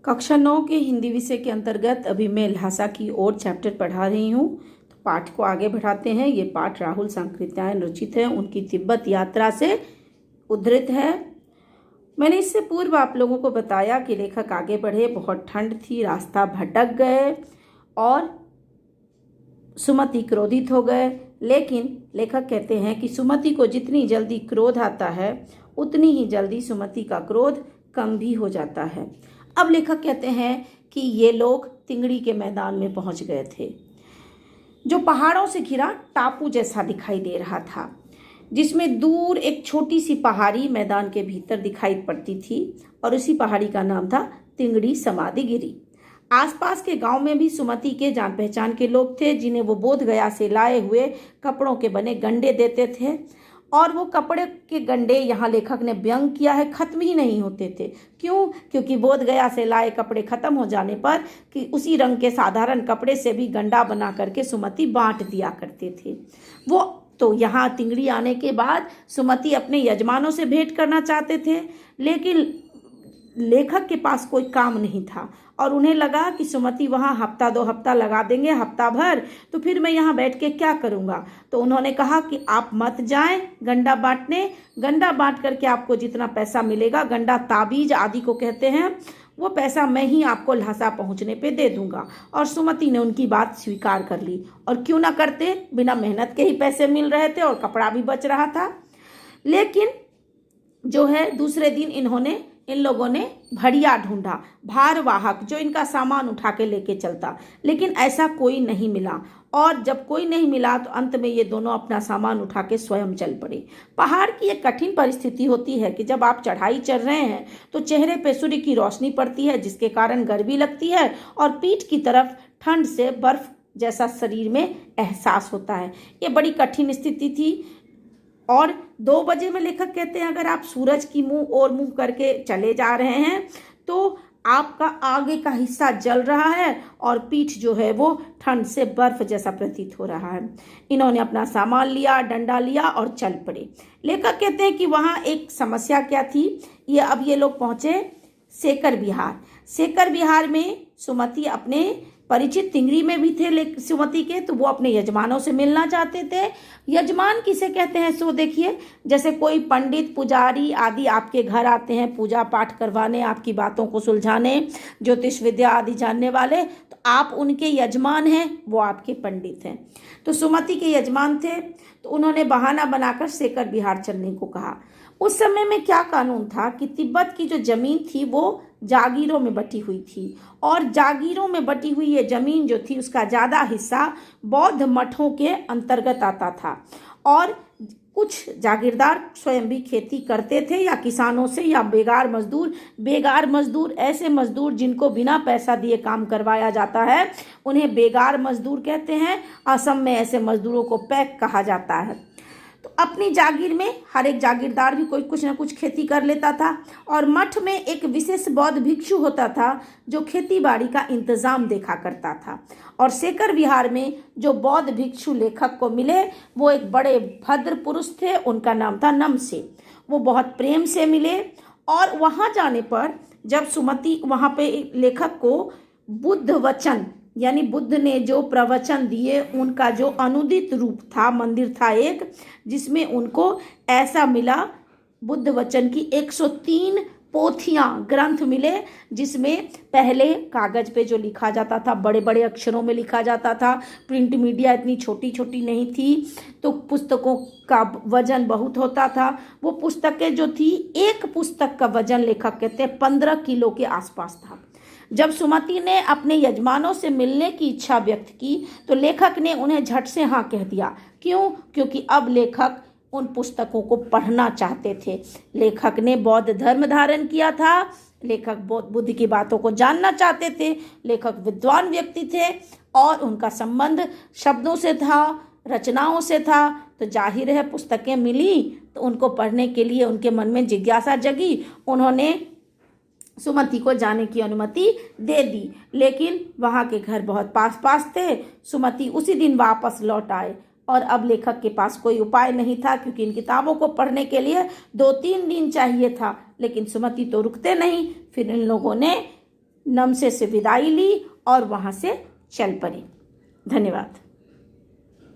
कक्षा 9 के हिंदी विषय के अंतर्गत अभी मैं ल्हासा की ओर चैप्टर पढ़ा रही हूँ। तो पाठ को आगे बढ़ाते हैं। ये पाठ राहुल सांकृत्यायन रचित है, उनकी तिब्बत यात्रा से उद्धृत है। मैंने इससे पूर्व आप लोगों को बताया कि लेखक आगे बढ़े, बहुत ठंड थी, रास्ता भटक गए और सुमति क्रोधित हो गए। लेकिन लेखक कहते हैं कि सुमति को जितनी जल्दी क्रोध आता है उतनी ही जल्दी सुमति का क्रोध कम भी हो जाता है। अब लेखक कहते हैं कि ये लोग तिंगड़ी के मैदान में पहुंच गए थे, जो पहाड़ों से घिरा टापू जैसा दिखाई दे रहा था, जिसमें दूर एक छोटी सी पहाड़ी मैदान के भीतर दिखाई पड़ती थी और उसी पहाड़ी का नाम था तिंगड़ी समाधिगिरी। आसपास के गांव में भी सुमति के जान पहचान के लोग थे, जिन्हें वो बोध गया से लाए हुए कपड़ों के बने गंडे देते थे। और वो कपड़े के गंडे, यहाँ लेखक ने व्यंग किया है, खत्म ही नहीं होते थे। क्यों? क्योंकि बोध गया से लाए कपड़े खत्म हो जाने पर कि उसी रंग के साधारण कपड़े से भी गंडा बना करके सुमति बांट दिया करते थे। वो तो यहाँ तिंगड़ी आने के बाद सुमति अपने यजमानों से भेंट करना चाहते थे, लेकिन लेखक के पास कोई काम नहीं था और उन्हें लगा कि सुमति वहाँ हफ्ता 2 हफ्ता लगा देंगे, हफ्ता भर, तो फिर मैं यहाँ बैठ के क्या करूँगा। तो उन्होंने कहा कि आप मत जाएं गंडा बांटने, गंडा बांट करके आपको जितना पैसा मिलेगा, गंडा ताबीज आदि को कहते हैं, वो पैसा मैं ही आपको ल्हासा पहुँचने पे दे दूंगा। और सुमति ने उनकी बात स्वीकार कर ली। और क्यों ना करते, बिना मेहनत के ही पैसे मिल रहे थे और कपड़ा भी बच रहा था। लेकिन जो है दूसरे दिन इन लोगों ने भड़िया ढूंढा, भारवाहक, जो इनका सामान उठा के लेके चलता, लेकिन ऐसा कोई नहीं मिला। और जब कोई नहीं मिला तो अंत में ये दोनों अपना सामान उठा के स्वयं चल पड़े। पहाड़ की एक कठिन परिस्थिति होती है कि जब आप चढ़ाई चढ़ रहे हैं तो चेहरे पे सूर्य की रोशनी पड़ती है, जिसके कारण गर्मी लगती है और पीठ की तरफ ठंड से बर्फ जैसा शरीर में एहसास होता है। ये बड़ी कठिन स्थिति थी। और 2 बजे में लेखक कहते हैं अगर आप सूरज की मुंह करके चले जा रहे हैं तो आपका आगे का हिस्सा जल रहा है और पीठ जो है वो ठंड से बर्फ जैसा प्रतीत हो रहा है। इन्होंने अपना सामान लिया, डंडा लिया और चल पड़े। लेखक कहते हैं कि वहाँ एक समस्या क्या थी। ये लोग पहुँचे सेकर बिहार। सेकर बिहार में सुमति अपने परिचित तिंगड़ी में भी थे सुमति के, तो वो अपने यजमानों से मिलना चाहते थे। यजमान किसे कहते हैं सो देखिए, जैसे कोई पंडित पुजारी आदि आपके घर आते हैं पूजा पाठ करवाने, आपकी बातों को सुलझाने, ज्योतिष विद्या आदि जानने वाले, तो आप उनके यजमान हैं, वो आपके पंडित हैं। तो सुमति के यजमान थे, तो उन्होंने बहाना बनाकर सेकर बिहार चलने को कहा। उस समय में क्या कानून था कि तिब्बत की जो जमीन थी वो जागीरों में बटी हुई थी और जागीरों में बटी हुई ये जमीन जो थी उसका ज़्यादा हिस्सा बौद्ध मठों के अंतर्गत आता था। और कुछ जागीरदार स्वयं भी खेती करते थे या किसानों से, या बेगार मजदूर ऐसे मजदूर जिनको बिना पैसा दिए काम करवाया जाता है, उन्हें बेगार मजदूर कहते हैं। असम में ऐसे मजदूरों को पैक कहा जाता है। तो अपनी जागीर में हर एक जागीरदार भी कोई कुछ ना कुछ खेती कर लेता था और मठ में एक विशेष बौद्ध भिक्षु होता था जो खेती बाड़ी का इंतजाम देखा करता था। और सेकर विहार में जो बौद्ध भिक्षु लेखक को मिले वो एक बड़े भद्र पुरुष थे, उनका नाम था नमसे। वो बहुत प्रेम से मिले और वहाँ जाने पर जब सुमति वहाँ पे लेखक को बुद्ध वचन, यानी बुद्ध ने जो प्रवचन दिए उनका जो अनुदित रूप था, मंदिर था एक, जिसमें उनको ऐसा मिला बुद्ध वचन की 103 पोथियां, ग्रंथ मिले, जिसमें पहले कागज पे जो लिखा जाता था बड़े बड़े अक्षरों में लिखा जाता था। प्रिंट मीडिया इतनी छोटी छोटी नहीं थी, तो पुस्तकों का वजन बहुत होता था। वो पुस्तकें जो थी, एक पुस्तक का वजन लेखक कहते हैं 15 किलो के आसपास था। जब सुमति ने अपने यजमानों से मिलने की इच्छा व्यक्त की तो लेखक ने उन्हें झट से हाँ कह दिया। क्यों? क्योंकि अब लेखक उन पुस्तकों को पढ़ना चाहते थे। लेखक ने बौद्ध धर्म धारण किया था, लेखक बुद्ध की बातों को जानना चाहते थे। लेखक विद्वान व्यक्ति थे और उनका संबंध शब्दों से था, रचनाओं से था, तो जाहिर है पुस्तकें मिली तो उनको पढ़ने के लिए उनके मन में जिज्ञासा जगी। उन्होंने सुमति को जाने की अनुमति दे दी, लेकिन वहाँ के घर बहुत पास थे। सुमति उसी दिन वापस लौट आए और अब लेखक के पास कोई उपाय नहीं था, क्योंकि इन किताबों को पढ़ने के लिए 2-3 दिन चाहिए था, लेकिन सुमति तो रुकते नहीं। फिर इन लोगों ने नमसे से विदाई ली और वहाँ से चल पड़े। धन्यवाद।